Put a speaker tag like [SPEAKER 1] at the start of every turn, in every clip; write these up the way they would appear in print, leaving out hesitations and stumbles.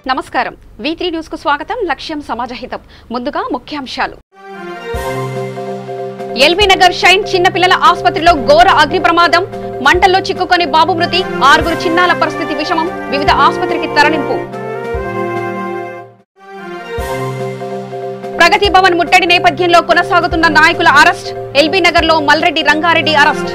[SPEAKER 1] నమస్కారం V3 news కు స్వాగతం లక్ష్యం సమాజహితం ముందుగా ముఖ్యాంశాలు ఎల్బీ నగర్ షైన్ చిన్నపిల్లల ఆసుపత్రిలో ఘోర అగ్ని ప్రమాదం మంటల్లో చిక్కుకొని బాబు మృతి 6 చిన్నాల పరిస్థితి విషమం వివిధ ఆసుపత్రికి తరలింపు ప్రగతి భవన్ ముట్టడి నేపథ్యంలో కొనసాగుతున్న నాయకుల అరెస్ట్ ఎల్బీ నగర్ లో మల్రెడ్డి రంగారెడ్డి అరెస్ట్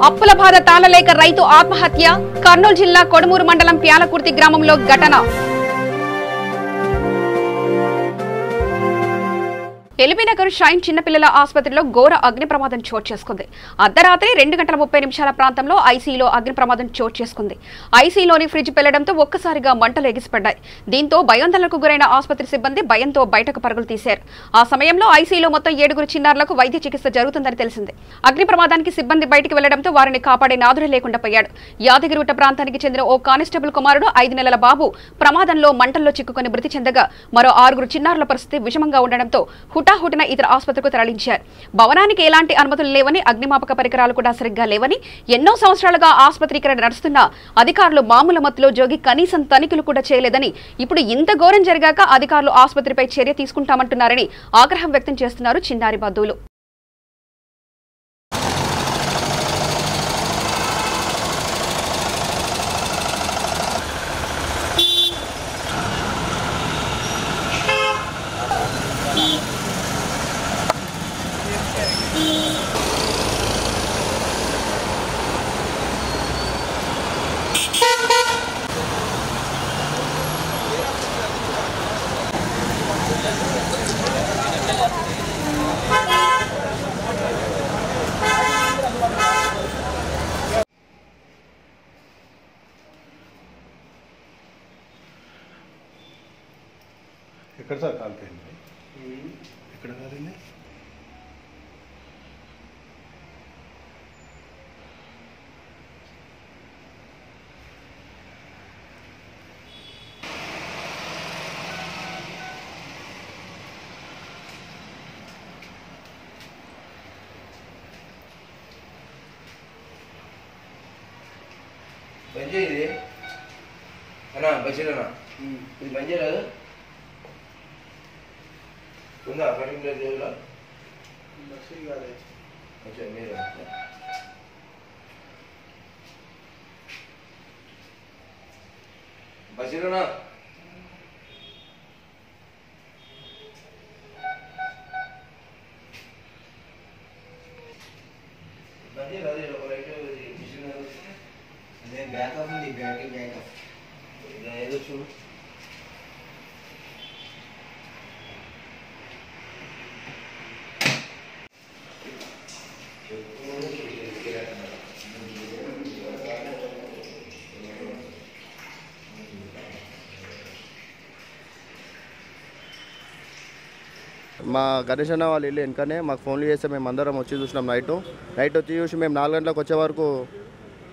[SPEAKER 1] అప్పుల బాధ తాళలేక రైతు ఆత్మహత్య కర్నూలు జిల్లా కొడమూరు మండలం ప్యాలకుర్తి గ్రామంలో ఘటన ఎల్బీ నగర్ షైన్ చిన్నపిల్లల ఆసుపత్రిలో ఘోర అగ్ని ప్రమాదం చోటు చేసుకుంది. అర్ధరాత్రి 2:30 ప్రాంతంలో ఐసీయూలో అగ్ని ప్రమాదం చోటు చేసుకుంది. ఐసీయూలోని ఫ్రిడ్జ్ పెళ్లడంతో ఒక్కసారిగా మంటలు ఎగిసిపడ్డాయి. దీంతో భయాందోళనకు గురైన ఆసుపత్రి సిబ్బంది భయంతో బయటకు పరుగులు తీశారు. ఆ సమయంలో ఐసీయూలో మొత్తం 7 చిన్నారులకు వైద్య చికిత్స జరుగుతుందని తెలిసింది. అగ్ని ప్రమాదానికి సిబ్బంది బయటికి వెళ్లడంతో వారిని కాపాడే నాదుడే లేకుండా పోయాడు. యాదగిరిగుట్ట ప్రాంతానికి చెందిన ఓ కానిస్టేబుల్ కుమారుడు 5 నెలల బాబు ప్రమాదంలో మంటల్లో చిక్కుకొని మృతి చెందగా మరో 6 చిన్నారుల పరిస్థితి విషమంగా ఉండడంతో హుటాహుటిన ఇతర ఆసుపత్రికి తరలించారు. భవనానికి ఎలాంటి అనుమతులు లేవని, అగ్నిమాపక పరికరాలు కూడా సరిగ్గా లేవని, ఎన్నో సంవత్సరాలుగా ఆసుపత్రి ఇక్కడ నడుస్తున్న అధికారులు మామూలు మత్తులో జోగి కనీసం తనిఖీలు కూడా చేయలేదని, ఇప్పుడు ఇంత ఘోరం జరిగాక అధికారులు ఆసుపత్రిపై చర్య తీసుకుంటామంటున్నారని ఆగ్రహం వ్యక్తం చేస్తున్నారు చిన్నారి బంధువులు.
[SPEAKER 2] ఎక్కడ సార్ కాలిపోయింది? ఎక్కడ కాలింది?
[SPEAKER 3] బంజే ఇది అన్నా బషీరన్నా ఇది బంజే రాదు ఉందా పర్టికులర్ జోన్లో బషీర్ కాదు కొంచెం మీరు బషీరన్నా బంజే రాదు ఒక రైట్ మిషన్ అదే బ్యాకప్ ఉంది బ్యాటరీ బ్యాకప్ ఏదో చూడు
[SPEAKER 4] మా గణేష్ అన్న వాళ్ళు వెళ్ళి వెనకనే మాకు ఫోన్లు చేస్తే మేము అందరం వచ్చి చూసినాం. నైట్ వచ్చి చూసి మేము 4 గంటలకు వచ్చే వరకు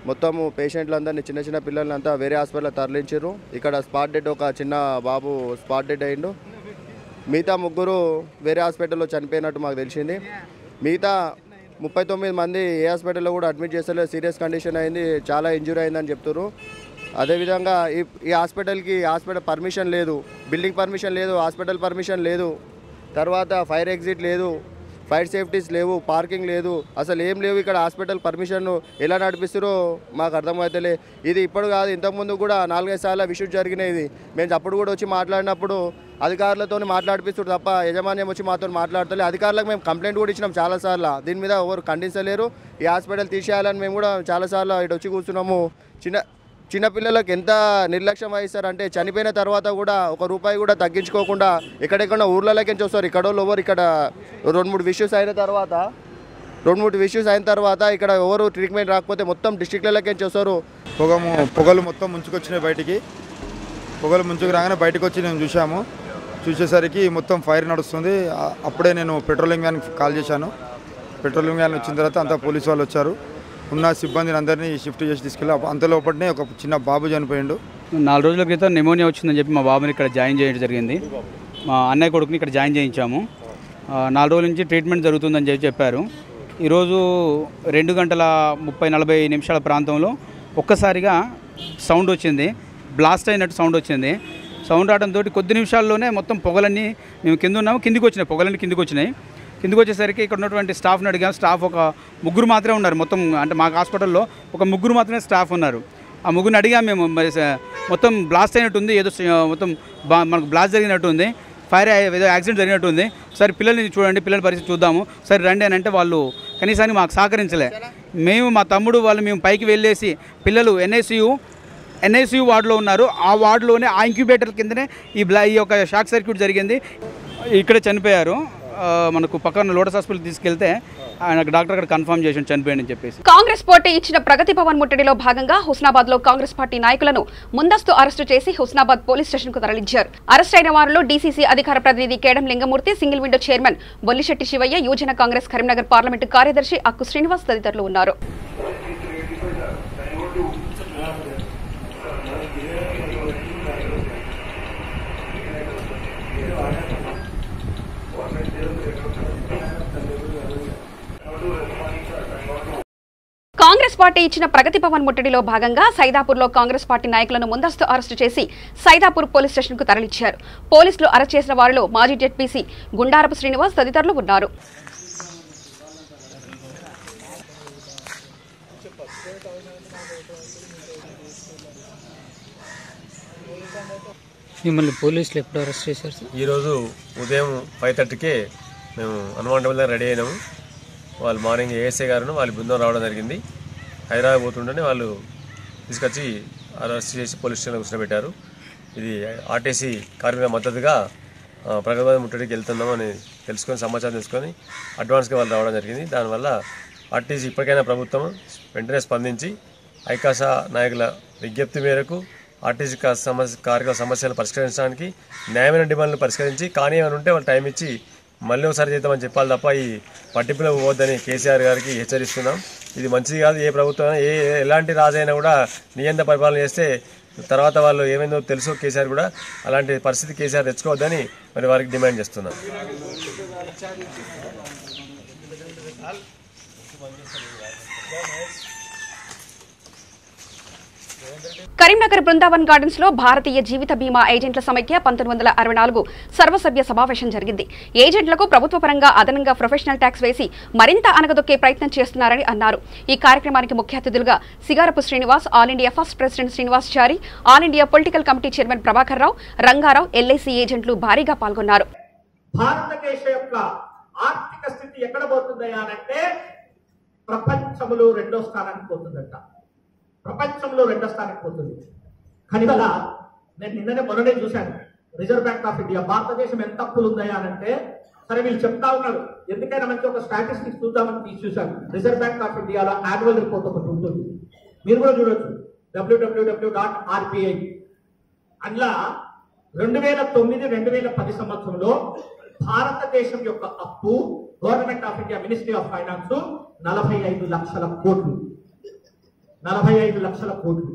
[SPEAKER 4] మొత్తము పేషెంట్లందరినీ చిన్న పిల్లలంతా వేరే హాస్పిటల్లో తరలించారు. ఇక్కడ స్పాట్ డెడ్ ఒక చిన్న బాబు స్పాట్ డెడ్ అయిండు. మిగతా 3 వేరే హాస్పిటల్లో చనిపోయినట్టు మాకు తెలిసింది. మిగతా 39 మంది ఏ హాస్పిటల్లో కూడా అడ్మిట్ చేస్తలేదు. సీరియస్ కండిషన్ అయింది, చాలా ఇంజూరీ అయిందని చెప్తారు. అదేవిధంగా ఈ హాస్పిటల్ పర్మిషన్ లేదు, బిల్డింగ్ పర్మిషన్ లేదు, హాస్పిటల్ పర్మిషన్ లేదు, తర్వాత ఫైర్ ఎగ్జిట్ లేదు, ఫైర్ సేఫ్టీస్ లేవు, పార్కింగ్ లేదు, అసలు ఏం లేవు. ఇక్కడ హాస్పిటల్ పర్మిషన్ ఎలా నడిపిస్తారో మాకు అర్థమవుతలే. ఇది ఇప్పుడు కాదు, ఇంతకుముందు కూడా 4-5 సార్లు ఇష్యూస్ జరిగినాయి. మేము అప్పుడు కూడా వచ్చి మాట్లాడినప్పుడు అధికారులతో మాట్లాడిపిస్తారు తప్ప యజమాన్యం వచ్చి మాతో మాట్లాడతలే. అధికారులకు మేము కంప్లైంట్ కూడా ఇచ్చినాం చాలాసార్లు, దీని మీద ఎవరు ఖండించలేరు. ఈ హాస్పిటల్ తీసేయాలని మేము కూడా చాలాసార్లు ఇటు వచ్చి కూర్చున్నాము. చిన్నపిల్లలకు ఎంత నిర్లక్ష్యం వహిస్తారంటే చనిపోయిన తర్వాత కూడా 1 రూపాయి కూడా తగ్గించుకోకుండా ఎక్కడెక్కడ ఊర్లలోకి వస్తారు. ఇక్కడ ఇక్కడ 2-3 ఇష్యూస్ అయిన తర్వాత ఇక్కడ ఎవరు ట్రీట్మెంట్ రాకపోతే మొత్తం డిస్ట్రిక్ట్లలోకి వస్తారు.
[SPEAKER 2] పొగలు మొత్తం ముంచుకొచ్చినాయి బయటికి. పొగలు ముంచుకు రాగానే బయటకు వచ్చి నేను చూసేసరికి మొత్తం ఫైర్ నడుస్తుంది. అప్పుడే నేను పెట్రోలింగ్ వ్యాన్కి కాల్ చేశాను. పెట్రోలింగ్ వ్యాన్ వచ్చిన తర్వాత అంతా పోలీసు వాళ్ళు వచ్చారు. ఉన్న సిబ్బందిని అందరినీ షిఫ్ట్ చేసి తీసుకెళ్ళి అంతలోపటినే ఒక చిన్న బాబు చనిపోయిండు.
[SPEAKER 5] 4 రోజుల క్రితం నిమోనియా వచ్చిందని చెప్పి మా బాబుని ఇక్కడ జాయిన్ చేయడం జరిగింది. మా అన్నయ్య కొడుకుని ఇక్కడ జాయిన్ చేయించాము. 4 రోజుల నుంచి ట్రీట్మెంట్ జరుగుతుందని చెప్పారు. ఈరోజు 2:30-40 ప్రాంతంలో ఒక్కసారిగా సౌండ్ వచ్చింది, బ్లాస్ట్ అయినట్టు సౌండ్ వచ్చింది. సౌండ్ రావడంతో కొద్ది నిమిషాల్లోనే మొత్తం పొగలన్నీ మేము కింద ఉన్నాము, కిందికి వచ్చినాయి, పొగలన్నీ కిందికి వచ్చినాయి. కిందికి వచ్చేసరికి ఇక్కడ ఉన్నటువంటి స్టాఫ్ని అడిగాము. స్టాఫ్ ఒక 3 మాత్రమే ఉన్నారు మొత్తం, అంటే మాకు హాస్పిటల్లో ఒక 3 మాత్రమే స్టాఫ్ ఉన్నారు. ఆ 3ని అడిగాము మేము, మొత్తం బ్లాస్ట్ అయినట్టు ఉంది, ఏదో మొత్తం మనకు బ్లాస్ట్ జరిగినట్టు ఉంది, ఫైర్ ఏదో యాక్సిడెంట్ జరిగినట్టు ఉంది, సరే పిల్లల్ని చూడండి, పిల్లల పరిస్థితి చూద్దాము, సరే రండి అని అంటే వాళ్ళు కనీసానికి మాకు సహకరించలే. మేము మా తమ్ముడు వాళ్ళు మేము పైకి వెళ్ళేసి పిల్లలు ఎన్ఐసియు వార్డులో ఉన్నారు, ఆ వార్డులోనే ఆ ఇంక్యుబేటర్ కిందనే ఈ యొక్క షాక్ సర్క్యూట్ జరిగింది, ఇక్కడే చనిపోయారు. మనకు పక్కన లోటస్ హాస్పిటల్ తీసుకెళ్తే ఆయన డాక్టర్ అక్కడ కన్ఫర్మ్ చేసి చనిపోయాడని చెప్పేసి.
[SPEAKER 1] కాంగ్రెస్ పార్టీ ఇచ్చిన ప్రగతి భవన్ ముట్టడిలో భాగంగా హుస్నాబాద్ లో కాంగ్రెస్ పార్టీ నాయకులను ముందస్తు అరెస్టు చేసి హుస్నాబాద్ పోలీస్ స్టేషన్ కు తరలించారు. అరెస్ట్ అయిన వారిలో డీసీసీ అధికార ప్రతినిధి Kedam Lingamurthy, single window chairman Bollisetti Sivaiah, యువజన కాంగ్రెస్ కరీంనగర్ పార్లమెంటు కార్యదర్శి అక్కు శ్రీనివాస్ తదితరులు ఉన్నారు. కాంగ్రెస్ పార్టీ ఇచ్చిన ప్రగతి భవన్ ముట్టడిలో భాగంగా సైదాపూర్లో కాంగ్రెస్ పార్టీ నాయకులను ముందస్తు అరెస్టు చేసి సైదాపూర్ పోలీస్ స్టేషన్ కు తరలించారు. పోలీసులు అరెస్ట్ చేసిన వారిలో మాజీ జెడ్పీసీ గుండారపు శ్రీనివాస్ తదితరులు ఉన్నారు.
[SPEAKER 6] మిమ్మల్ని పోలీసులు ఎప్పుడు అరెస్ట్ చేశారు సార్?
[SPEAKER 7] ఈరోజు ఉదయం 5:30కే మేము హనుమాన్ టెంపుల్ రెడీ అయినాము. వాళ్ళు మార్నింగ్ ఏఎస్ఐ గారును వాళ్ళ బృందం రావడం జరిగింది. హైదరాబాద్ పోతుంటేనే వాళ్ళు తీసుకొచ్చి అరెస్ట్ చేసి పోలీస్ స్టేషన్లో కూర్చోబెట్టారు. ఇది ఆర్టీసీ కార్మికుల మద్దతుగా ప్రగతి భవన్ ముట్టడికి వెళ్తున్నామని సమాచారం తెలుసుకొని అడ్వాన్స్గా వాళ్ళు రావడం జరిగింది. దానివల్ల ఆర్టీసీ ఇప్పటికైనా ప్రభుత్వం వెంటనే స్పందించి ఐకాసా నాయకుల విజ్ఞప్తి మేరకు ఆర్టీసీ కార్మికుల సమస్యలను పరిష్కరించడానికి న్యాయమైన డిమాండ్లను పరిష్కరించి కానీ ఏమైనా ఉంటే వాళ్ళు టైం ఇచ్చి మళ్ళీ ఒకసారి చేద్దామని చెప్పాలి తప్ప ఈ పట్టింపులో పోవద్దని కేసీఆర్ గారికి హెచ్చరిస్తున్నాం. ఇది మంచిది కాదు. ఏ ప్రభుత్వం ఎలాంటి రాజైనా కూడా నియంత్రణ పరిపాలన చేస్తే తర్వాత వాళ్ళు ఏమైందో తెలుసో కేసీఆర్ కూడా అలాంటి పరిస్థితి కేసీఆర్ తెచ్చుకోవద్దని మరి వారికి డిమాండ్ చేస్తున్నాం.
[SPEAKER 1] కరీంనగర్ బృందావన్ గార్డెన్స్ లో భారతీయ జీవిత బీమా ఏజెంట్ల సమైక్య 1964 సర్వసభ్య సమావేశం జరిగింది. ఏజెంట్లకు ప్రభుత్వ పరంగా అదనంగా ప్రొఫెషనల్ ట్యాక్స్ వేసి మరింత అనగదొక్కే ప్రయత్నం చేస్తున్నారని అన్నారు. ఈ కార్యక్రమానికి ముఖ్య అతిథులుగా Sigarapu Srinivas, all India first president Srinivas Chari, all India political committee chairman Prabhakar Rao, Rangarao, LIC ఏజెంట్లు భారీగా పాల్గొన్నారు.
[SPEAKER 8] భారతదేశ యొక్క ఆర్థిక స్థితి ఎక్కడ పోతుందంటే ప్రపంచంలో 2వ స్థానానికి పోతుందంట. ప్రపంచంలో 2వ స్థానానికి పోతుంది. కానీ వల్ల నేను మొన్ననే చూశాను, రిజర్వ్ బ్యాంక్ ఆఫ్ ఇండియా భారతదేశం ఎంత అప్పులు ఉందనంటే, సరే వీళ్ళు చెప్తా ఉన్నారు, ఎందుకైనా మంచి ఒక స్టాటిస్టిక్స్ చూద్దామని తీసి చూశాను. రిజర్వ్ బ్యాంక్ ఆఫ్ ఇండియాలో యాన్యువల్ రిపోర్ట్ ఒకటి ఉంటుంది, మీరు కూడా చూడొచ్చు, www.rbi. అందులో 2009-2010 సంవత్సరంలో భారతదేశం యొక్క అప్పు government of India ministry of finance 45 లక్షల కోట్లు. 45 లక్షల కోట్లు.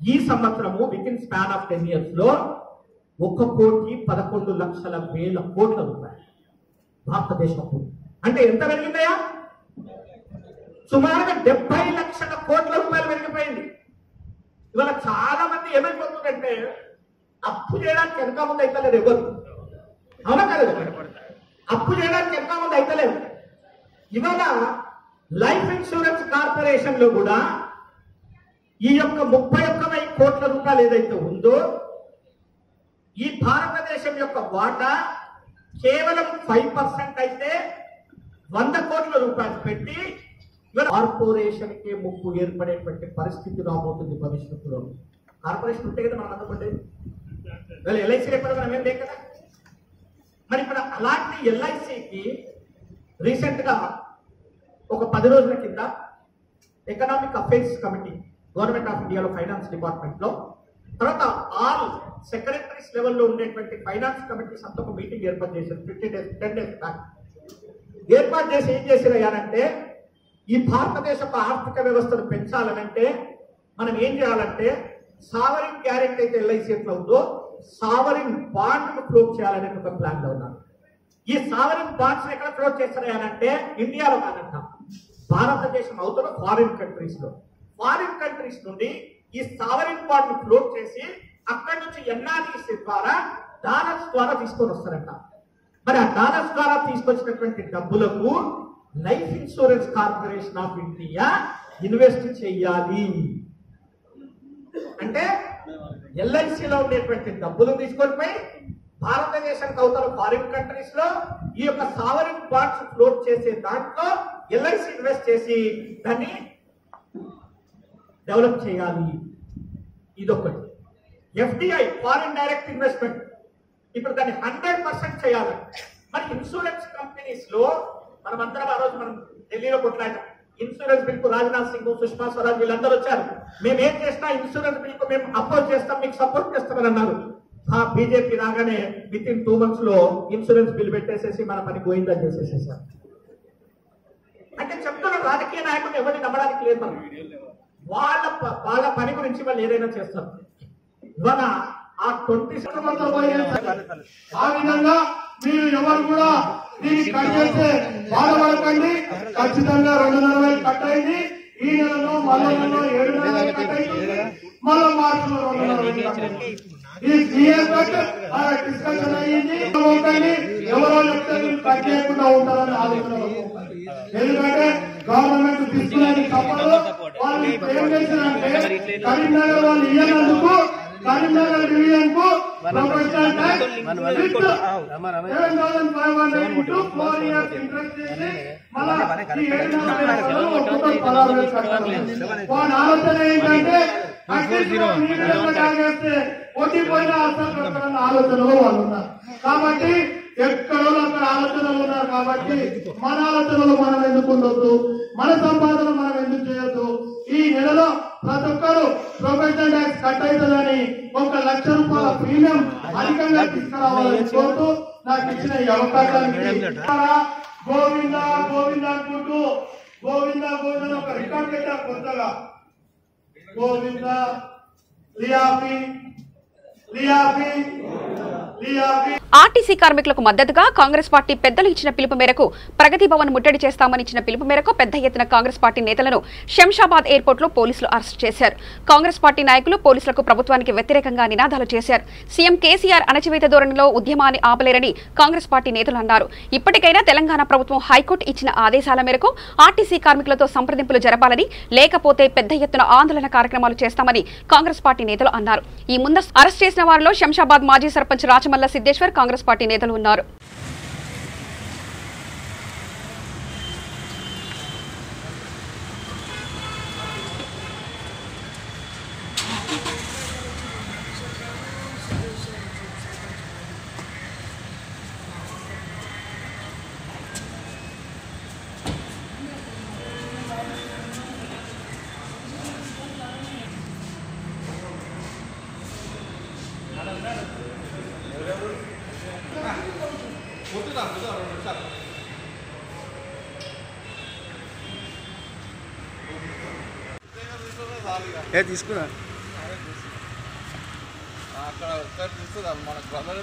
[SPEAKER 8] ఈ సంవత్సరము with in span of 10 years లో 1,11,00,000 కోట్ల రూపాయలు భారతదేశం అప్పు. అంటే ఎంత పెరిగిందయా? సుమారుగా 70 లక్షల కోట్ల రూపాయలు పెరిగిపోయింది. ఇవాళ చాలా మంది ఏమైపోతుందంటే అప్పు చేయడానికి వెనక ముందు అయితలేదు ఎవరు, అవునా కదా? అప్పు చేయడానికి వెనక ముందు అయితలేదు. ఇవాళ లైఫ్ ఇన్సూరెన్స్ కార్పొరేషన్ లో కూడా ఈ యొక్క 31,000 కోట్ల రూపాయలు ఏదైతే ఉందో, ఈ భారతదేశం యొక్క వాటా కేవలం 5% అయితే 100 కోట్ల రూపాయలు పెట్టి కార్పొరేషన్ కి ముప్పు ఏర్పడేటువంటి పరిస్థితి రాబోతుంది భవిష్యత్తులో. కార్పొరేషన్ ఉంటే కదా మనం అందపడ్డేది, ఎల్ఐసి లేకపోతే మనం ఏం లేదు కదా. మరి ఇప్పుడు అలాంటి ఎల్ఐసికి రీసెంట్ గా ఒక 10 రోజుల కింద economic affairs committee government of ఇండియాలో ఫైనాన్స్ డిపార్ట్మెంట్ లో, తర్వాత ఆల్ సెక్రటరీస్ లెవెల్లో ఉండేటువంటి ఫైనాన్స్ కమిటీస్ అంతా ఒక మీటింగ్ ఏర్పాటు చేశారు 10 days బ్యాక్. ఏర్పాటు చేసి ఏం చేసిరయ్యానంటే, ఈ భారతదేశ ఆర్థిక వ్యవస్థను పెంచాలనంటే మనం ఏం చేయాలంటే సావరిన్ గ్యారెంటీ అయితే ఎల్ఐసి ఎట్లా ఉందో సావరిన్ బాండ్ ఫ్లోట్ చేయాలనే ఒక ప్లాన్ లో ఉన్నారు. ఈ సావరిన్ బాండ్స్ ఎక్కడ ఫ్లోట్ చేస్తారయ్యానంటే ఇండియాలో కాదంట, భారతదేశం అవుతున్న ఫారిన్ కంట్రీస్ నుండి ఈ సావరిన్ బాండ్ ని ఫ్లోట్ చేసి అక్కడి నుంచి ఎన్ఆర్ఈసీ ద్వారా డాలర్స్ ద్వారా తీసుకొని వస్తారంట. మరి ఆ డాలర్స్ ద్వారా తీసుకొచ్చినటువంటి డబ్బులకు life insurance corporation of India invest చేయాలి. అంటే ఎల్ఐసిలో ఉండేటువంటి డబ్బులు తీసుకొని పోయి భారతదేశానికి అవతల ఫారిన్ కంట్రీస్ లో ఈ యొక్క సావరిన్ బాండ్స్ ఫ్లోట్ చేసే దాంట్లో ఎల్ఐసి ఇన్వెస్ట్ చేసి దాన్ని డెవలప్ చేయాలి. ఇదొకటి. ఎఫ్డిఐ ఫారిన్ డైరెక్ట్ ఇన్వెస్ట్మెంట్ ఇప్పుడు దాన్ని 100% చేయాలి. మరి ఇన్సూరెన్స్ కంపెనీస్ లో మనమందరం ఆ రోజు మనం ఢిల్లీలో కొట్లాడాం. ఇన్సూరెన్స్ బిల్ కు రాజ్నాథ్ సింగ్, సుష్మా స్వరాజ్ వీళ్ళందరూ వచ్చారు. మేము ఏం చేసినా ఇన్సూరెన్స్ బిల్ కు మేము అపోజ్ చేస్తాం, మీకు సపోర్ట్ చేస్తామని అన్నారు. బీజేపీ రాగానే విత్ ఇన్ 2 months లో ఇన్సూరెన్స్ బిల్ పెట్టేసేసి మన పని పోయిందని చేసేసేసారు. అంటే చెప్తున్న రాజకీయ నాయకులు ఎవరిని నమ్మడానికి లేదు. మనం వాళ్ళ పని గురించి వాళ్ళు ఏదైనా చేస్తారు. ఇవాళ ఆ 20
[SPEAKER 9] ఆ విధంగా మీరు ఎవరు కూడా దీన్ని కట్ చేస్తే బాధపడకండి. ఖచ్చితంగా 240 కట్ అయింది. ఈ నెలలో మరో 7 కట్ అయింది. మరో మార్చిలో 240 కట్ అయింది. ఈ సీఎం కట్ డిస్కషన్ అయ్యింది. ఎవరో చెప్తే కట్ చేయకుండా ఉంటారని ఆలోచన. ఎందుకంటే గవర్నమెంట్ తీసుకునేది తప్పదు. వాళ్ళు ఏం చేశారంటే కరీంనగర్ వాళ్ళు ఇయ్యనందుకు కరీంనగర్ డివిజన్ కు professional tax 7,500 into 4 years interest చేసి మళ్ళా ఈ 7,500 వాళ్ళ ఆలోచన ఏంటంటే ఓటిపోయిన అసలు ఆలోచనలో వాళ్ళు ఉన్నారు. కాబట్టి ఎక్కడో అక్కడ ఆలోచనలు ఉన్నారు. కాబట్టి మన ఆలోచనలు మనం ఎందుకు ఉండొద్దు, మన సంపాదన మనం ఎందుకు చేయొద్దు. ఈ నెలలో ప్రతి ఒక్కరు ప్రొఫెషనల్ ట్యాక్స్ కట్ అవుతుందని 1 లక్ష రూపాయల ప్రీమియం అధికంగా తీసుకురావాలని కోరుతూ నాకు ఇచ్చిన ఈ అవకాశానికి గోవింద గోవింద అనుకుంటూ గోవింద గోవింద ఒక రికార్డ్ పెట్టారు కొత్తగా. Govinda LIAFI LIAFI LIAFI.
[SPEAKER 1] RTC కార్మికులకు మద్దతుగా కాంగ్రెస్ పార్టీ పెద్దలు ఇచ్చిన పిలుపు మేరకు ప్రగతి భవన్ ముట్టడి చేస్తామని ఇచ్చిన పిలుపు మేరకు పెద్ద ఎత్తున కాంగ్రెస్ పార్టీ నేతలను శంషాబాద్ ఎయిర్పోర్ట్ లో పోలీసులు అరెస్ట్ చేశారు. కాంగ్రెస్ పార్టీ నాయకులు పోలీసులకు ప్రభుత్వానికి వ్యతిరేకంగా నినాదాలు చేశారు. సీఎం కేసీఆర్ అణచివేత ధోరణిలో ఉద్యమాన్ని ఆపలేరని కాంగ్రెస్ పార్టీ నేతలు అన్నారు. ఇప్పటికైనా తెలంగాణ ప్రభుత్వం హైకోర్టు ఇచ్చిన ఆదేశాల మేరకు ఆర్టీసీ కార్మికులతో సంప్రదింపులు జరపాలని, లేకపోతే పెద్ద ఎత్తున ఆందోళన కార్యక్రమాలు చేస్తామని కాంగ్రెస్ పార్టీ నేతలు అన్నారు. ఈ ముందు అరెస్ట్ చేసిన వారిలో శంషాబాద్ మాజీ సర్పంచ్ రాచమల్ల సిద్దేశ్వర్ కాంగ్రెస్ పార్టీ నేతలు ఉన్నారు.
[SPEAKER 4] తీసుకున్నా
[SPEAKER 10] అక్కడ ఒకసారి చూస్తుందా మనకు బంగారు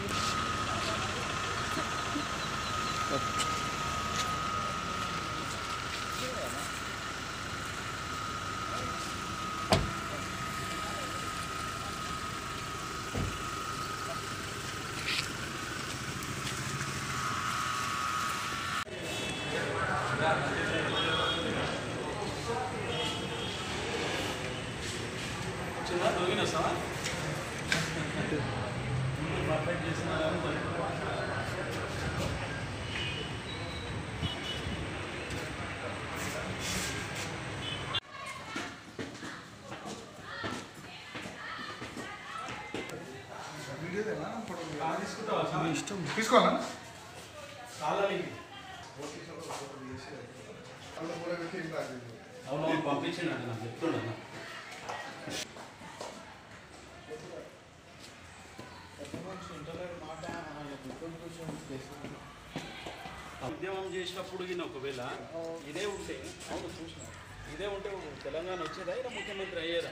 [SPEAKER 9] తీసుకోవాలా
[SPEAKER 5] ఉద్యమం చేసినప్పుడు ఒకవేళ ఇదే ఉంటే తెలంగాణ వచ్చేదా ఇలా ముఖ్యమంత్రి అయ్యేదా?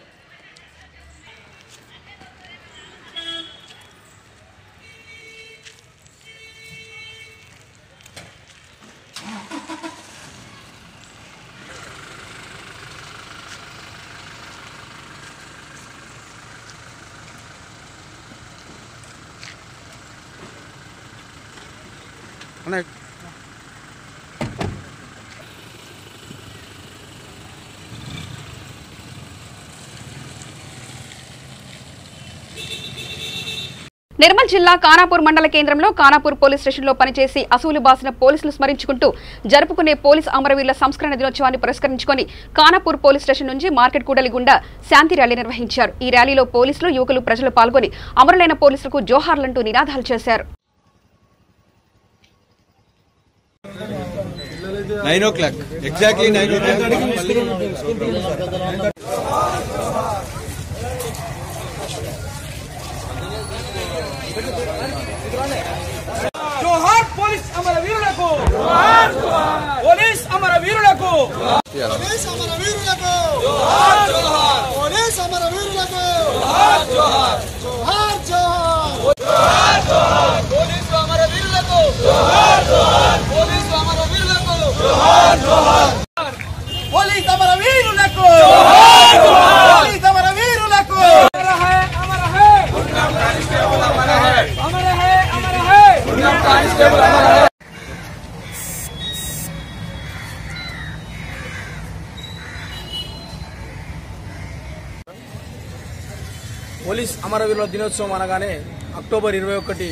[SPEAKER 1] నిర్మల్ జిల్లా ఖానాపూర్ మండల కేంద్రంలో ఖానాపూర్ పోలీస్ స్టేషన్లో పనిచేసి అసూలు బాసిన పోలీసులు స్మరించుకుంటూ జరుపుకునే పోలీస్ అమరవీరుల సంస్కరణ దినోత్సవాన్ని పురస్కరించుకొని ఖానాపూర్ పోలీస్ స్టేషన్ నుంచి మార్కెట్ కూడలి గుండా శాంతి ర్యాలీ నిర్వహించారు. ఈ ర్యాలీలో పోలీసులు, యువకులు, ప్రజలు పాల్గొని అమరులైన పోలీసులకు జోహార్లంటూ నినాదాలు చేశారు.
[SPEAKER 11] 9 o'clock. Exactly 9 o'clock.
[SPEAKER 12] జోహార్ పోలీస్ అమరవీరులకు, జోహార్ జోహార్ పోలీస్ అమరవీరులకు, పోలీస్ అమరవీరులకు, జోహార్ జోహార్ పోలీస్ అమరవీరులకు, జోహార్ జోహార్ జోహార్ జోహార్ జోహార్ పోలీస్ అమరవీరులకు, జోహార్ జోహార్ పోలీస్ అమరవీరులకు, జోహార్ జోహార్ పోలీస్ అమరవీరులకు, జోహార్ జోహార్ పోలీస్ అమరవీరులకు. అమర హై అమర హై గుండం కానిస్టేబుల్ అమర హై, అమర హై అమర హై గుండం కానిస్టేబుల్ అమర హై. పోలీస్ అమరవీరుల దినోత్సవం అనగానే అక్టోబర్ 21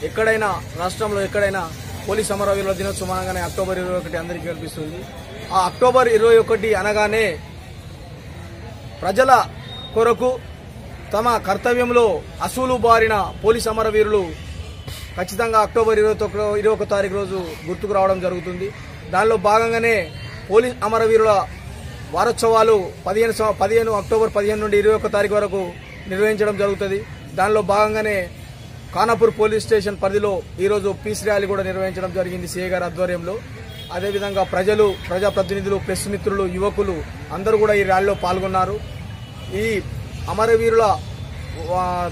[SPEAKER 12] ఎక్కడైనా రాష్ట్రంలో ఎక్కడైనా పోలీస్ అమరవీరుల దినోత్సవం అనగానే అక్టోబర్ 21 అందరికీ కనిపిస్తుంది. ఆ అక్టోబర్ 21 అనగానే ప్రజల కొరకు తమ కర్తవ్యంలో అసూలు బారిన పోలీస్ అమరవీరులు ఖచ్చితంగా అక్టోబర్ 21 తారీఖు రోజు గుర్తుకు రావడం జరుగుతుంది. దానిలో భాగంగానే పోలీస్ అమరవీరుల వారోత్సవాలు 15 అక్టోబర్ 15 నుండి 21 తారీఖు వరకు నిర్వహించడం జరుగుతుంది. దానిలో భాగంగానే ఖానాపూర్ పోలీస్ స్టేషన్ పరిధిలో ఈరోజు పీస్ ర్యాలీ కూడా నిర్వహించడం జరిగింది సిఐ గారి ఆధ్వర్యంలో. అదేవిధంగా ప్రజలు, ప్రజాప్రతినిధులు, ప్రెస్ మిత్రులు, యువకులు అందరూ కూడా ఈ ర్యాలీలో పాల్గొన్నారు. ఈ అమరవీరుల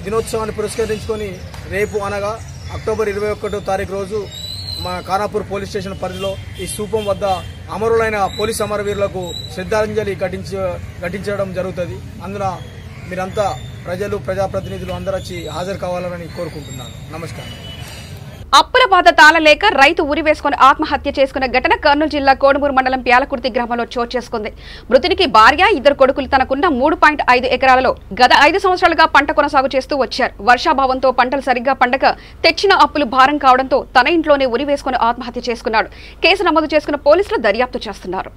[SPEAKER 12] దినోత్సవాన్ని పురస్కరించుకొని రేపు అనగా అక్టోబర్ 21 తారీఖు రోజు మా ఖానాపూర్ పోలీస్ స్టేషన్ పరిధిలో ఈ స్థూపం వద్ద అమరులైన పోలీస్ అమరవీరులకు శ్రద్ధాంజలి ఘటించడం జరుగుతుంది. అందున మీరంతా ప్రజలు, ప్రజాప్రతినిధులు అందరూ వచ్చి హాజరు కావాలని కోరుకుంటున్నాను. నమస్కారం.
[SPEAKER 1] అప్పుల బాధ తాళలేక రైతు ఉరి వేసుకుని ఆత్మహత్య చేసుకున్న ఘటన కర్నూలు జిల్లా కోడుమూరు మండలం ప్యాలకుర్తి గ్రామంలో చోటు చేసుకుంది. మృతునికి భార్య, 2 కొడుకులు తనకున్న 3.5 ఎకరాలలో గత 5 సంవత్సరాలుగా పంట కొనసాగు చేస్తూ వచ్చారు. వర్షాభావంతో పంటలు సరిగ్గా పండక తెచ్చిన అప్పులు భారం కావడంతో తన ఇంట్లోనే ఉరి వేసుకుని ఆత్మహత్య చేసుకున్నాడు. కేసు నమోదు చేసుకున్న పోలీసులు దర్యాప్తు చేస్తున్నారు.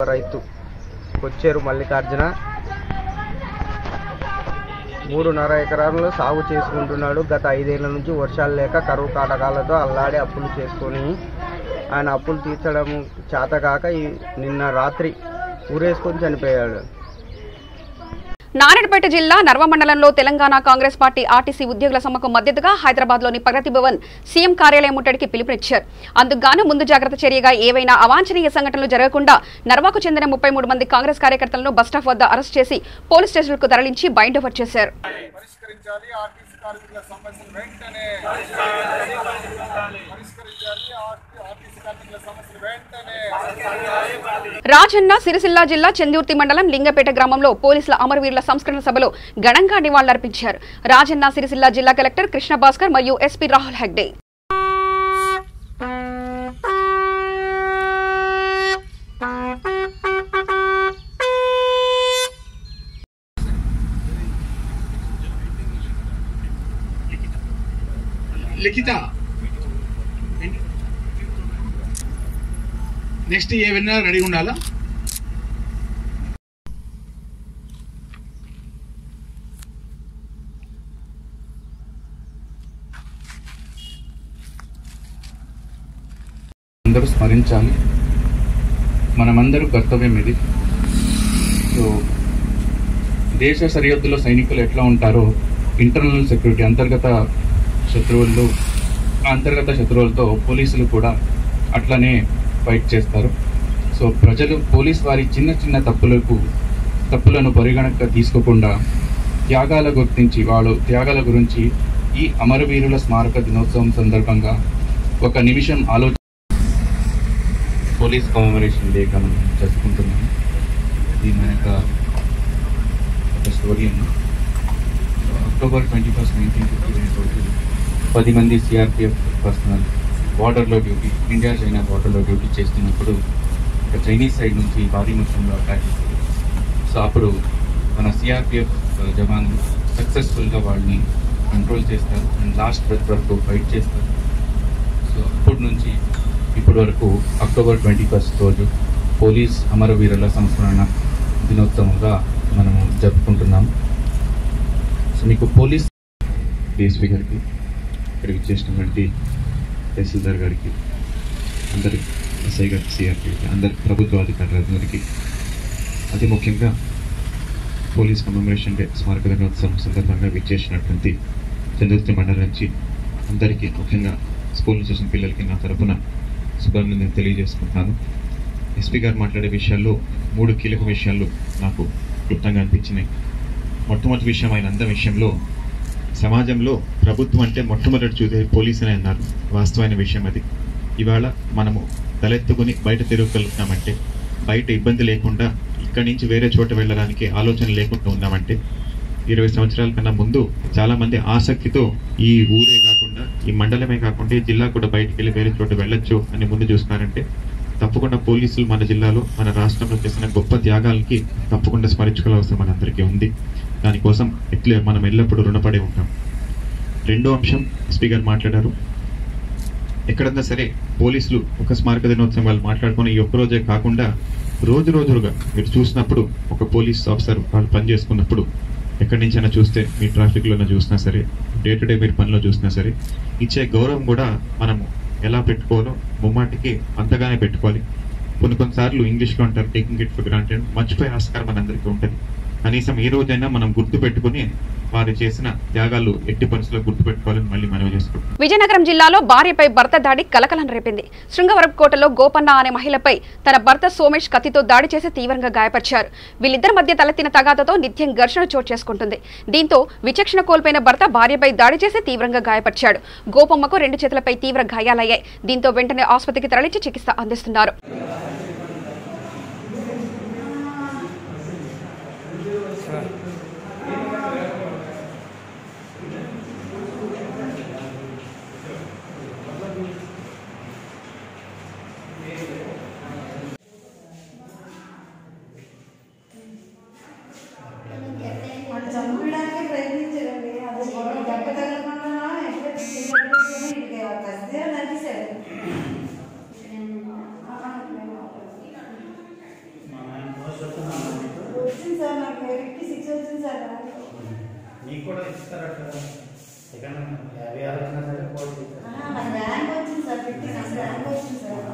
[SPEAKER 13] రైతు కొచ్చేరు మల్లికార్జున 3.5 ఎకరాల్లో సాగు చేసుకుంటున్నాడు. గత 5 ఏళ్ల నుంచి వర్షాలు లేక కరువు కాటకాలతో అల్లాడి అప్పులు చేసుకొని ఆయన అప్పులు తీర్చడం చేతకాక నిన్న రాత్రి ఊరేసుకొని చనిపోయాడు.
[SPEAKER 1] నారాయణపేట జిల్లా నర్వ మండలంలో తెలంగాణ కాంగ్రెస్ పార్టీ ఆర్టీసీ ఉద్యోగుల సమ్మెకు మద్దతుగా హైదరాబాద్లోని ప్రగతి భవన్ సీఎం కార్యాలయం ముట్టడికి పిలుపునిచ్చారు. అందుకుగాను ముందు జాగ్రత్త చర్యగా ఏవైనా అవాంఛనీయ సంఘటనలు జరగకుండా నర్వాకు చెందిన 33 మంది కాంగ్రెస్ కార్యకర్తలను బస్టాప్ వద్ద అరెస్ట్ చేసి పోలీస్ స్టేషన్లకు తరలించి బైండ్ ఓవర్ చేశారు. రాజన్న సిరిసిల్ల జిల్లా చందుర్తి మండలం లింగపేట గ్రామంలో పోలీసుల అమరవీరుల సంస్కరణ సభలో ఘనంగా నివాళులర్పించారు. రాజన్న సిరిసిల్ల జిల్లా కలెక్టర్ కృష్ణ భాస్కర్ మరియు ఎస్పీ రాహుల్ హెగ్డే.
[SPEAKER 14] లిఖిత నెక్స్ట్ ఏమైనా రెడీ ఉండాలా?
[SPEAKER 15] అందరూ స్మరించాలి. మనమందరూ కర్తవ్యం ఇది. సో దేశ సరిహద్దులో సైనికులు ఎట్లా ఉంటారో ఇంటర్నల్ సెక్యూరిటీ అంతర్గత శత్రువులతో పోలీసులు కూడా అట్లనే ఫైట్ చేస్తారు. సో ప్రజలు పోలీస్ వారి చిన్న చిన్న తప్పులను పరిగణనగా తీసుకోకుండా త్యాగాల గురించి ఈ అమరవీరుల స్మారక దినోత్సవం సందర్భంగా ఒక నిమిషం పోలీస్ కమెమరేషన్ డే మనం జరుపుకుంటున్నాము. దీని వెనక ఒక స్టోరీ ఉంది. అక్టోబర్ 21, 1959 రోజు 10 మంది సిఆర్పిఎఫ్ పర్సనల్ ఇండియా చైనా బార్డర్లో డ్యూటీ చేస్తున్నప్పుడు ఒక చైనీస్ సైడ్ నుంచి భారీ మొత్తంలో అటాక్ చేస్తారు. సో అప్పుడు మన సిఆర్పిఎఫ్ జవాన్లు సక్సెస్ఫుల్గా వాళ్ళని కంట్రోల్ చేస్తారు అండ్ లాస్ట్ బ్రెత్ వరకు ఫైట్ చేస్తారు. సో అప్పటి నుంచి ఇప్పటి వరకు అక్టోబర్ 21 రోజు పోలీస్ అమరవీరుల సంస్మరణ దినోత్సవంగా మనము జరుపుకుంటున్నాము. సో మీకు పోలీస్ డిఎస్పీ గారికి, ఇక్కడికి ఇచ్చేసినటువంటి తహసీల్దార్ గారికి, అందరి ఎస్ఐ గారికి, సిఆర్పీ అందరి ప్రభుత్వ అధికారులందరికీ, అతి ముఖ్యంగా పోలీస్ కమెమరేషన్ డే స్మారక దినోత్సవం సందర్భంగా విచ్చేసినటువంటి చంద్రగిరి మండలం నుంచి అందరికీ, ముఖ్యంగా స్కూల్ నుంచి వచ్చిన పిల్లలకి నా తరఫున శుభాభినందనలు తెలియజేసుకుంటున్నాను. ఎస్పీ గారు మాట్లాడే విషయాల్లో 3 కీలక విషయాలు నాకు క్లుప్తంగా అనిపించినాయి. మొట్టమొదటి విషయం, ఆయన అందరి విషయంలో సమాజంలో ప్రభుత్వం అంటే మొట్టమొదటి చూసే పోలీస్ అని అన్నారు. వాస్తవమైన విషయం అది. ఇవాళ మనము తలెత్తుకుని బయట తిరగలుగుతామంటే, బయట ఇబ్బంది లేకుండా ఇక్కడి నుంచి వేరే చోట వెళ్ళడానికి ఆలోచన లేకుండా ఉన్నామంటే, 20 సంవత్సరాల కన్నా ముందు చాలామంది ఆసక్తితో ఈ ఊరే కాకుండా, ఈ మండలమే కాకుండా ఈ జిల్లా కూడా బయటికి వెళ్ళి వేరే చోట వెళ్ళొచ్చు అని ముందు చూస్తున్నారంటే, తప్పకుండా పోలీసులు మన జిల్లాలో, మన రాష్ట్రంలో చేసిన గొప్ప త్యాగాలకి తప్పకుండా స్మరించుకోవాల్సిన అవసరం మనందరికీ ఉంది. దానికోసం మనం ఎల్లప్పుడూ రుణపడి ఉంటాం. రెండో అంశం, ఎస్పీ గారు మాట్లాడారు, ఎక్కడన్నా సరే పోలీసులు ఒక స్మారక దినోత్సవం వాళ్ళు మాట్లాడుకుని ఈ ఒక్కరోజే కాకుండా రోజుగా మీరు చూసినప్పుడు, ఒక పోలీస్ ఆఫీసర్ వాళ్ళు పనిచేసుకున్నప్పుడు ఎక్కడి నుంచైనా చూస్తే, మీ ట్రాఫిక్లోనే చూసినా సరే, డే టు డే మీరు పనిలో చూసినా సరే, ఇచ్చే గౌరవం కూడా మనము ఎలా పెట్టుకోవాలో ముమ్మాటికి అంతగానే పెట్టుకోవాలి. కొన్నిసార్లు ఇంగ్లీష్లో అంటారు టేకింగ్ ఇట్ ఫర్ గ్రాంటెడ్, మర్చిపోయే ఆస్కారం మనందరికీ ఉంటుంది. కనీసం ఈ రోజైనా మనం గుర్తు పెట్టుకుని వారు చేసిన త్యాగాలు ఎట్టి పరిస్థితుల్లో గుర్తుపెట్టుకోవాలని మళ్ళీ మనవి చేసుకుంటాం.
[SPEAKER 1] విజయనగరం జిల్లాలో భార్యపై భర్త దాడి కలకలం రేపింది. శృంగవరపుకోటలో గోపన్న అనే మహిళపై తన భర్త సోమేష్ కత్తితో దాడి చేసి తీవ్రంగా గాయపరిచారు. వీళ్ళిద్దరి మధ్య తలెత్తిన తగాదతో నిత్యం ఘర్షణ చోటు చేసుకుంటుంది. దీంతో విచక్షణ కోల్పోయిన భర్త భార్యపై దాడి చేసి తీవ్రంగా గాయపరిచాడు. గోపమ్మకు 2 చేతులపై తీవ్ర గాయాలయ్యాయి. దీంతో వెంటనే ఆసుపత్రికి తరలించి చికిత్స అందిస్తున్నారు.
[SPEAKER 16] చంపడానికి ప్రయత్నించారండి. అది గంట తగ్గకుండా నడిచాడు. వచ్చింది సార్, నాకు 56 వచ్చింది సార్.
[SPEAKER 17] నీకు కూడా ఇస్తారట,
[SPEAKER 16] నాకు ర్యాంక్ వచ్చింది సార్, 56 ర్యాంక్ వచ్చింది సార్.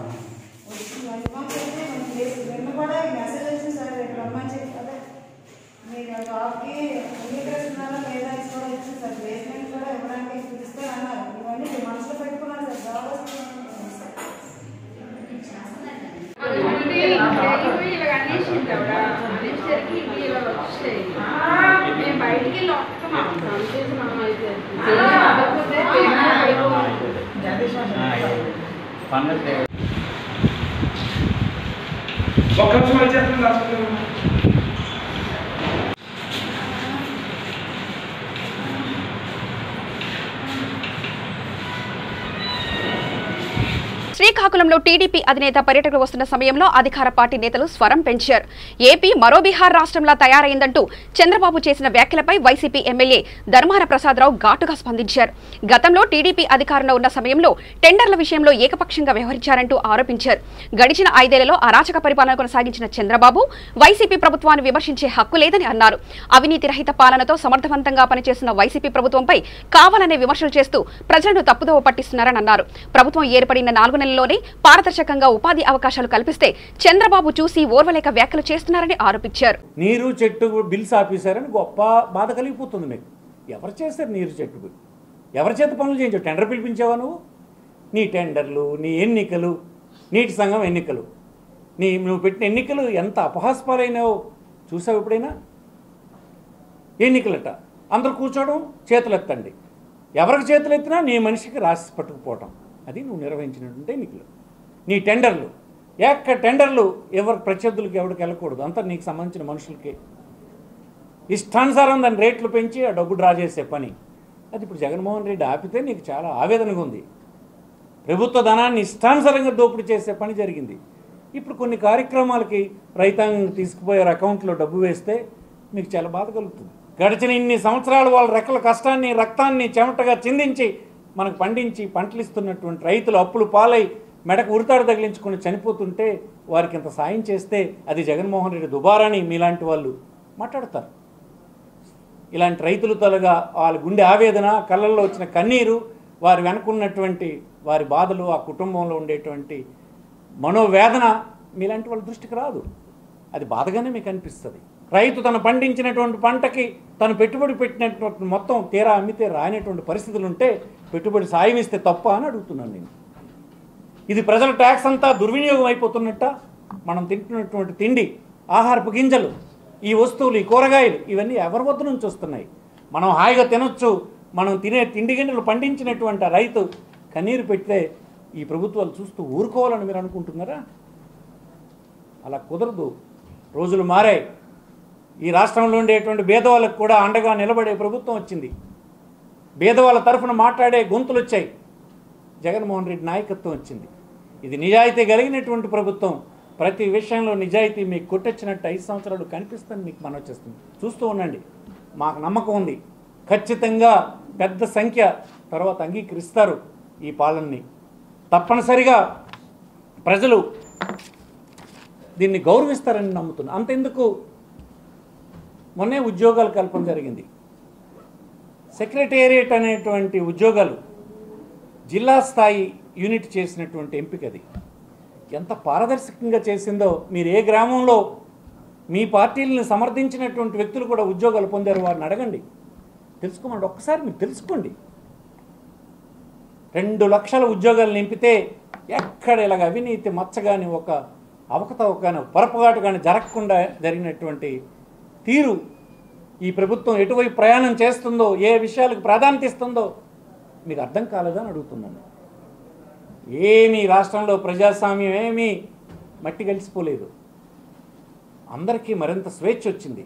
[SPEAKER 16] వచ్చింది నిన్న కూడా మెసేజ్ వచ్చింది సార్, రేపు రమ్మని చెప్పి కదా మీరు జాబ్కి అంగీకరిస్తున్నారా లేదా ఇది కూడా వచ్చింది సార్. ప్లేస్మెంట్ కూడా ఇవ్వడానికి పిలిస్తే అన్నారు. ఇవన్నీ మీరు మనసులో పెట్టుకున్నారు సార్. జాబ్ వస్తుంది.
[SPEAKER 1] శ్రీకాకుళంలో టీడీపీ అధినేత పర్యటనకు వస్తున్న సమయంలో అధికార పార్టీ నేతలు స్వరం పెంచారు. ఏపీ మరో బీహార్ రాష్ట్రంలా తయారైందంటూ చంద్రబాబు చేసిన వ్యాఖ్యలపై వైసీపీ ఎమ్మెల్యే ధర్మాన ప్రసాదరావు ఘాటుగా స్పందించారు. గతంలో టీడీపీ అధికారంలో ఉన్న సమయంలో టెండర్ల విషయంలో ఏకపక్షంగా వ్యవహరించారంటూ ఆరోపించారు. గడిచిన 5 ఏళ్లలో అరాచక పరిపాలన కొనసాగించిన చంద్రబాబు వైసీపీ ప్రభుత్వాన్ని విమర్శించే హక్కు లేదని అన్నారు. అవినీతి రహిత పాలనతో సమర్థవంతంగా పనిచేస్తున్న వైసీపీ ప్రభుత్వంపై కావాలనే విమర్శలు చేస్తూ ప్రజలను తప్పుదోవ పట్టిస్తున్నారని అన్నారు. ప్రభుత్వం ఏర్పడిన 4 నెలల్లోనే పారదర్శకంగా ఉపాధి అవకాశాలు కల్పిస్తే చంద్రబాబు చూసి ఓర్వలేక వ్యాఖ్యలు చేస్తున్నారని ఆరోపించారు.
[SPEAKER 18] నీరు చెట్టు బిల్స్ ఆపేశారని గొప్ప బాధ కలిగిపోతుంది మీకు. ఎవరు చేస్తారు నీరు చెట్టు బిల్? ఎవరి చేత పనులు చేయించావు? టెండర్ పిలిపించావా నువ్వు? నీ టెండర్లు, నీ ఎన్నికలు నీటి సంఘం ఎన్నికలు, నువ్వు పెట్టిన ఎన్నికలు ఎంత అపహాస్పాలైనావో చూసావు ఎప్పుడైనా? ఎన్నికలట అందరూ కూర్చోవడం, చేతులు ఎత్తండి, ఎవరికి చేతులు ఎత్తినా నీ మనిషికి రాసి పట్టుకుపోవటం, అది నువ్వు నిర్వహించినటువంటి ఎన్నికలు. నీ టెండర్లు, టెండర్లు ఎవరి ప్రత్యర్థులకి ఎవరికి వెళ్ళకూడదు, అంతా నీకు సంబంధించిన మనుషులకే. ఇష్టానుసారం దాని రేట్లు పెంచి ఆ డబ్బు డ్రా చేసే పని, అది ఇప్పుడు జగన్మోహన్ రెడ్డి ఆపితే నీకు చాలా ఆవేదనగా ఉంది. ప్రభుత్వ ధనాన్ని ఇష్టానుసారంగా దోపిడీ చేసే పని జరిగింది. ఇప్పుడు కొన్ని కార్యక్రమాలకి రైతాంగం తీసుకుపోయారు, అకౌంట్లో డబ్బు వేస్తే మీకు చాలా బాధ కలుగుతుంది. గడిచిన ఇన్ని సంవత్సరాలు వాళ్ళ రెక్కల కష్టాన్ని, రక్తాన్ని చెమటగా చిందించి మనకు పండించి పంటలు ఇస్తున్నటువంటి రైతులు అప్పులు పాలై మెడకు ఉరితాడు తగిలించుకొని చనిపోతుంటే వారికి ఇంత సాయం చేస్తే అది జగన్మోహన్ రెడ్డి దుబారాని మీలాంటి వాళ్ళు మాట్లాడతారు. ఇలాంటి రైతులు తలగా వాళ్ళ గుండె ఆవేదన, కళ్ళల్లో వచ్చిన కన్నీరు, వారి వెనుకున్నటువంటి వారి బాధలు, ఆ కుటుంబంలో ఉండేటువంటి మనోవేదన మీలాంటి వాళ్ళ దృష్టికి రాదు. అది బాధగానే మీకు అనిపిస్తుంది. రైతు తను పండించినటువంటి పంటకి తను పెట్టుబడి పెట్టినటువంటి మొత్తం తీరా అమ్మితే రానటువంటి పరిస్థితులు ఉంటే పెట్టుబడి సాయం ఇస్తే తప్ప అని అడుగుతున్నాను నేను. ఇది ప్రజల ట్యాక్స్ అంతా దుర్వినియోగం అయిపోతున్నట్ట. మనం తింటున్నటువంటి తిండి, ఆహారపు గింజలు, ఈ వస్తువులు, ఈ కూరగాయలు, ఇవన్నీ ఎవరి వద్ద నుంచి వస్తున్నాయి? మనం హాయిగా తినొచ్చు, మనం తినే తిండి గింజలు పండించినటువంటి రైతు కన్నీరు పెడితే ఈ ప్రభుత్వాలు చూస్తూ ఊరుకోవాలని మీరు అనుకుంటున్నారా? అలా కుదరదు. రోజులు మారాయి. ఈ రాష్ట్రంలో ఉండేటువంటి పేదవాళ్ళకు కూడా అండగా నిలబడే ప్రభుత్వం వచ్చింది. పేదవాళ్ళ తరఫున మాట్లాడే గొంతులు వచ్చాయి. జగన్మోహన్ రెడ్డి నాయకత్వం వచ్చింది. ఇది నిజాయితీ కలిగినటువంటి ప్రభుత్వం. ప్రతి విషయంలో నిజాయితీ మీకు కొట్టొచ్చినట్టు 5 సంవత్సరాలు కనిపిస్తుంది, మీకు మనం వచ్చేస్తుంది. చూస్తూ ఉండండి. మాకు నమ్మకం ఉంది, ఖచ్చితంగా పెద్ద సంఖ్య తర్వాత అంగీకరిస్తారు ఈ పాలనని. తప్పనిసరిగా ప్రజలు దీన్ని గౌరవిస్తారని నమ్ముతున్నా. అంతెందుకు, మొన్నే ఉద్యోగాల కల్పన జరిగింది. సెక్రటేరియట్ అనేటువంటి ఉద్యోగాలు జిల్లా స్థాయి యూనిట్ చేసినటువంటి ఎంపికది ఎంత పారదర్శకంగా చేసిందో. మీరు ఏ గ్రామంలో మీ పార్టీలను సమర్థించినటువంటి వ్యక్తులు కూడా ఉద్యోగాలు పొందారు, వారిని అడగండి, తెలుసుకోమండి. ఒక్కసారి మీరు తెలుసుకోండి. 2 లక్షల ఉద్యోగాలు నింపితే ఎక్కడ ఇలాగ అవినీతి మచ్చ కానీ, ఒక అవకతవక కానీ, పొరపాటు కానీ జరగకుండా జరిగినటువంటి తీరు, ఈ ప్రభుత్వం ఎటువైపు ప్రయాణం చేస్తుందో, ఏ విషయాలకు ప్రాధాన్యత ఇస్తుందో మీకు అర్థం కాలేదని అడుగుతున్నాను. ఏమీ రాష్ట్రంలో ప్రజాస్వామ్యం ఏమీ మట్టి కలిసిపోలేదు. అందరికీ మరింత స్వేచ్ఛ వచ్చింది.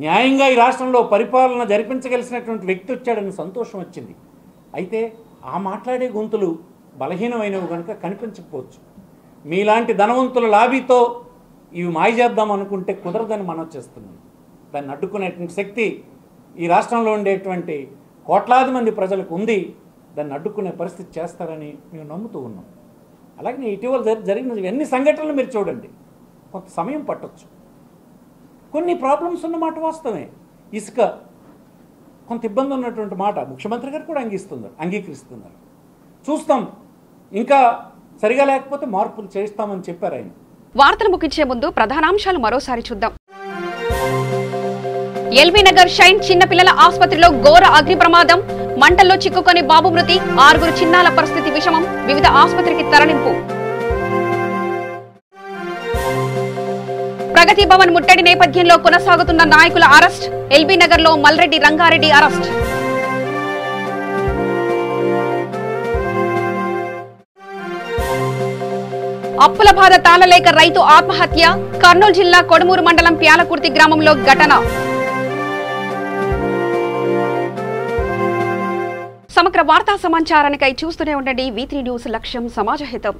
[SPEAKER 18] న్యాయంగా ఈ రాష్ట్రంలో పరిపాలన జరిపించగలిసినటువంటి వ్యక్తి వచ్చాడని సంతోషం వచ్చింది. అయితే ఆ మాట్లాడే గొంతులు బలహీనమైనవి కనుక కనిపించకపోవచ్చు. మీలాంటి ధనవంతుల లాబీతో ఇవి మాయ చేద్దాం అనుకుంటే కుదరదని మనం చేస్తున్నాం. దాన్ని అడ్డుకునేటువంటి శక్తి ఈ రాష్ట్రంలో ఉండేటువంటి కోట్లాది మంది ప్రజలకు ఉంది. దాన్ని అడ్డుకునే పరిస్థితి చేస్తారని మేము నమ్ముతూ ఉన్నాం. అలాగే ఇటీవల జరిగిన ఎన్ని సంఘటనలు మీరు చూడండి. కొంత సమయం పట్టొచ్చు. కొన్ని ప్రాబ్లమ్స్ ఉన్నమాట వాస్తవమే. ఇసుక కొంత ఇబ్బంది ఉన్నటువంటి మాట ముఖ్యమంత్రి గారు కూడా అంగీకరిస్తున్నారు. చూస్తాం, ఇంకా సరిగా లేకపోతే మార్పులు చేస్తామని చెప్పారు ఆయన.
[SPEAKER 1] వార్తలు ముగించే ముందు ప్రధానాంశాలు మరోసారి చూద్దాం. ఎల్బీ నగర్ షైన్ చిన్నపిల్లల ఆసుపత్రిలో ఘోర అగ్ని ప్రమాదం. మంటల్లో చిక్కుకొని బాబు మృతి, 6 చిన్నాల పరిస్థితి విషమం. వివిధ ఆసుపత్రికి తరలింపు. ప్రగతి భవన్ ముట్టడి నేపథ్యంలో కొనసాగుతున్న నాయకుల అరెస్ట్. ఎల్బీ నగర్ లో మల్రెడ్డి రంగారెడ్డి అరెస్ట్. అప్పుల బాధ తాళలేక రైతు ఆత్మహత్య. కర్నూలు జిల్లా కొడుమూరు మండలం ప్యాలకుర్తి గ్రామంలో ఘటన. సమగ్ర వార్తా సమాచారానికై చూస్తూనే ఉండండి V3 న్యూస్. లక్ష్యం సమాజ హితం.